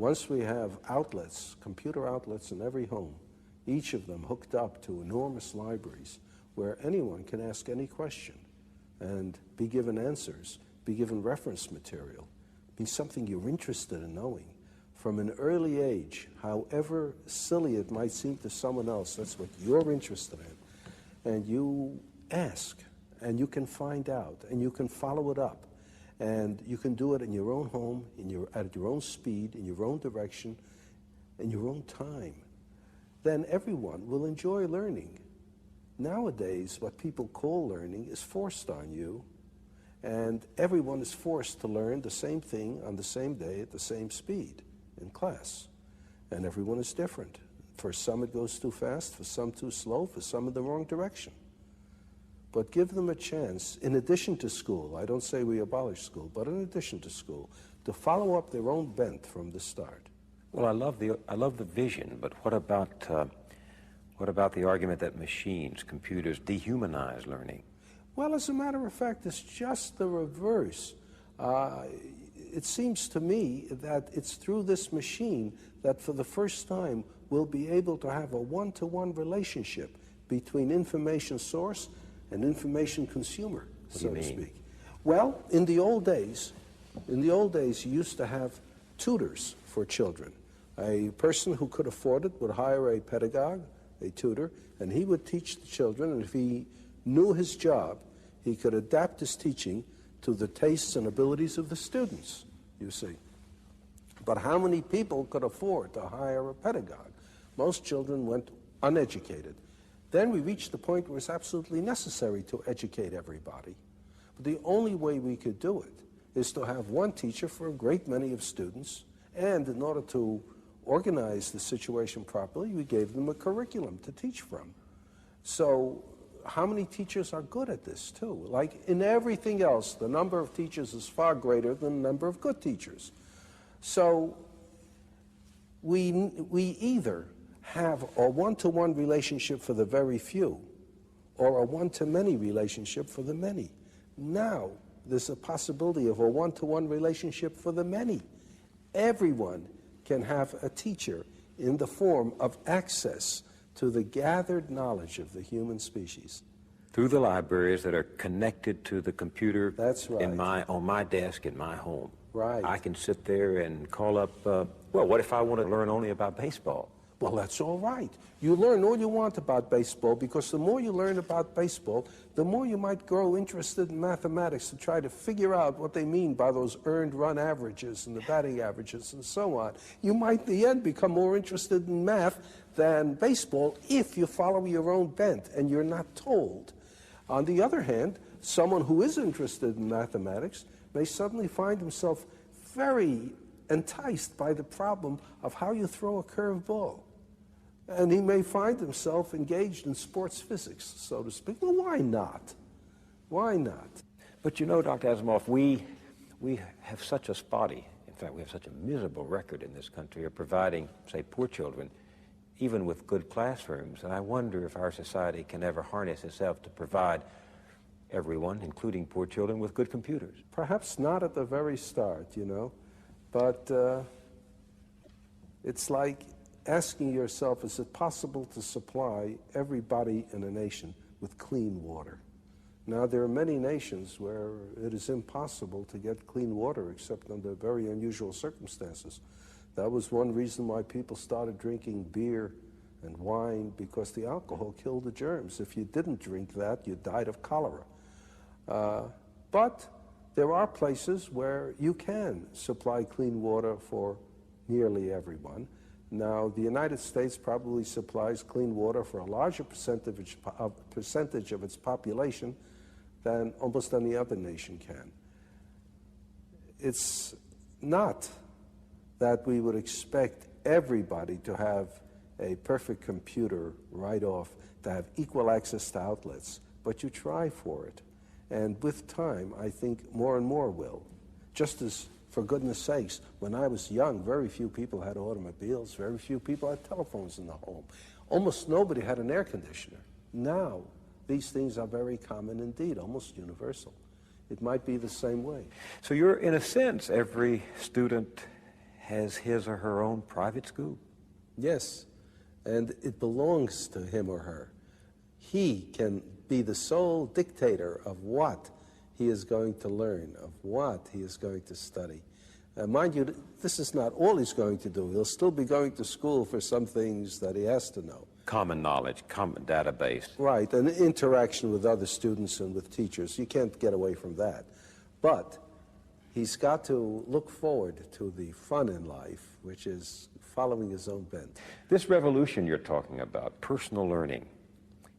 Once we have outlets, computer outlets in every home, each of them hooked up to enormous libraries where anyone can ask any question and be given answers, be given reference material, be something you're interested in knowing. From an early age, however silly it might seem to someone else, that's what you're interested in. And you ask, and you can find out, and you can follow it up. And you can do it in your own home, at your own speed, in your own direction, in your own time. Then everyone will enjoy learning. Nowadays, what people call learning is forced on you, and everyone is forced to learn the same thing on the same day at the same speed in class. And everyone is different. For some it goes too fast, for some too slow, for some in the wrong direction. But give them a chance, in addition to school, I don't say we abolish school, but in addition to school, to follow up their own bent from the start. Well, I love the vision, but what about the argument that machines, computers, dehumanize learning? Well, as a matter of fact, it's just the reverse. It seems to me that it's through this machine that for the first time we'll be able to have a one-to-one relationship between information source and information consumer, so to speak. Well, in the old days, you used to have tutors for children. A person who could afford it would hire a pedagogue, a tutor, and he would teach the children, and if he knew his job, he could adapt his teaching to the tastes and abilities of the students, you see. But how many people could afford to hire a pedagogue? Most children went uneducated. Then we reached the point where it's absolutely necessary to educate everybody. But the only way we could do it is to have one teacher for a great many of students, and in order to organize the situation properly, we gave them a curriculum to teach from. So how many teachers are good at this too? Like in everything else, the number of teachers is far greater than the number of good teachers. So we either have a one-to-one relationship for the very few or a one-to-many relationship for the many. Now there's a possibility of a one-to-one relationship for the many. Everyone can have a teacher in the form of access to the gathered knowledge of the human species. Through the libraries that are connected to the computer. That's right. On my desk in my home. Right. I can sit there and call up, well, what if I want to learn only about baseball? Well, that's all right. You learn all you want about baseball, because the more you learn about baseball, the more you might grow interested in mathematics to try to figure out what they mean by those earned run averages and the batting averages and so on. You might, in the end, become more interested in math than baseball if you follow your own bent and you're not told. On the other hand, someone who is interested in mathematics may suddenly find himself very enticed by the problem of how you throw a curved ball. And he may find himself engaged in sports physics, so to speak. Well, why not? Why not? But you know, Dr. Asimov, we have such a spotty, in fact, we have such a miserable record in this country of providing, say, poor children, even with good classrooms. And I wonder if our society can ever harness itself to provide everyone, including poor children, with good computers. Perhaps not at the very start, you know, but it's like asking yourself, is it possible to supply everybody in a nation with clean water? Now, there are many nations where it is impossible to get clean water except under very unusual circumstances. That was one reason why people started drinking beer and wine, because the alcohol killed the germs. If you didn't drink that, you died of cholera. But there are places where you can supply clean water for nearly everyone. Now, the United States probably supplies clean water for a larger percentage of its population than almost any other nation can. It's not that we would expect everybody to have a perfect computer right off, to have equal access to outlets, but you try for it. And with time, I think more and more will. Just as, for goodness sakes, when I was young, very few people had automobiles, very few people had telephones in the home. Almost nobody had an air conditioner. Now, these things are very common indeed, almost universal. It might be the same way. So you're, in a sense, every student has his or her own private school. Yes, and it belongs to him or her. He can be the sole dictator of what he is going to learn, of what he is going to study. Mind you, this is not all he's going to do. He'll still be going to school for some things that he has to know. Common knowledge, common database. Right, and interaction with other students and with teachers. You can't get away from that. But he's got to look forward to the fun in life, which is following his own bent. This revolution you're talking about, personal learning,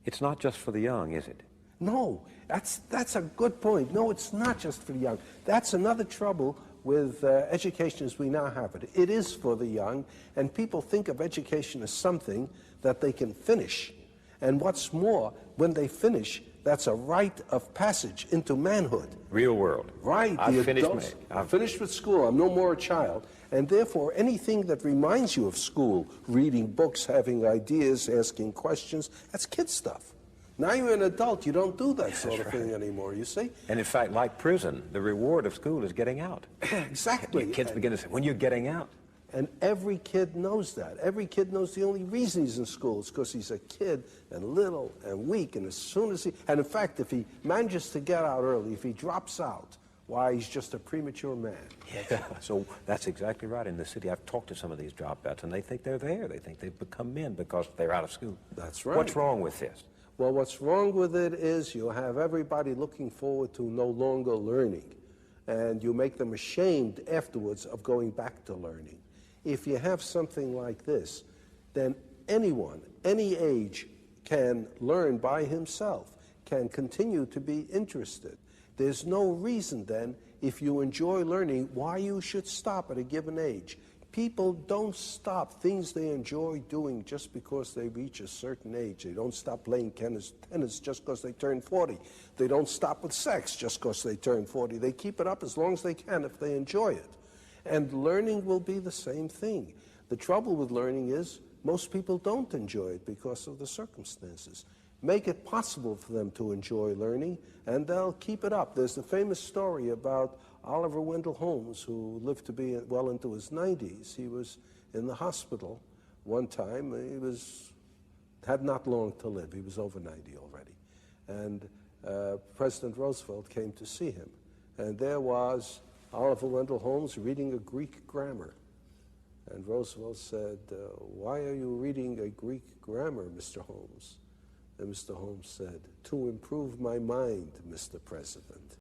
it's not just for the young, is it? No, that's a good point. No, it's not just for the young. That's another trouble with education as we now have it. It is for the young, and people think of education as something that they can finish. And what's more, when they finish, that's a rite of passage into manhood. Real world. Right. I've finished I'm finished with school. I'm no more a child. And therefore, anything that reminds you of school, reading books, having ideas, asking questions, that's kid stuff. Now you're an adult, you don't do that sort of thing anymore, you see? And in fact, like prison, the reward of school is getting out. Exactly. Kids begin to say, when you're getting out. And every kid knows that. Every kid knows the only reason he's in school is because he's a kid and little and weak. And as soon as and in fact, if he manages to get out early, if he drops out, why, he's just a premature man. Yeah. So that's exactly right. In the city, I've talked to some of these dropouts, and they think they're there. They think they've become men because they're out of school. That's right. What's wrong with this? Well, what's wrong with it is you have everybody looking forward to no longer learning, and you make them ashamed afterwards of going back to learning. If you have something like this, then anyone, any age, can learn by himself, can continue to be interested. There's no reason then, if you enjoy learning, why you should stop at a given age. People don't stop things they enjoy doing just because they reach a certain age. They don't stop playing tennis just because they turn 40. They don't stop with sex just because they turn 40. They keep it up as long as they can if they enjoy it. And learning will be the same thing. The trouble with learning is most people don't enjoy it because of the circumstances. Make it possible for them to enjoy learning, and they'll keep it up. There's the famous story about Oliver Wendell Holmes, who lived to be well into his 90s. He was in the hospital one time. He had not long to live. He was over 90 already. And President Roosevelt came to see him. And there was Oliver Wendell Holmes reading a Greek grammar. And Roosevelt said, "Why are you reading a Greek grammar, Mr. Holmes?" And Mr. Holmes said, "To improve my mind, Mr. President."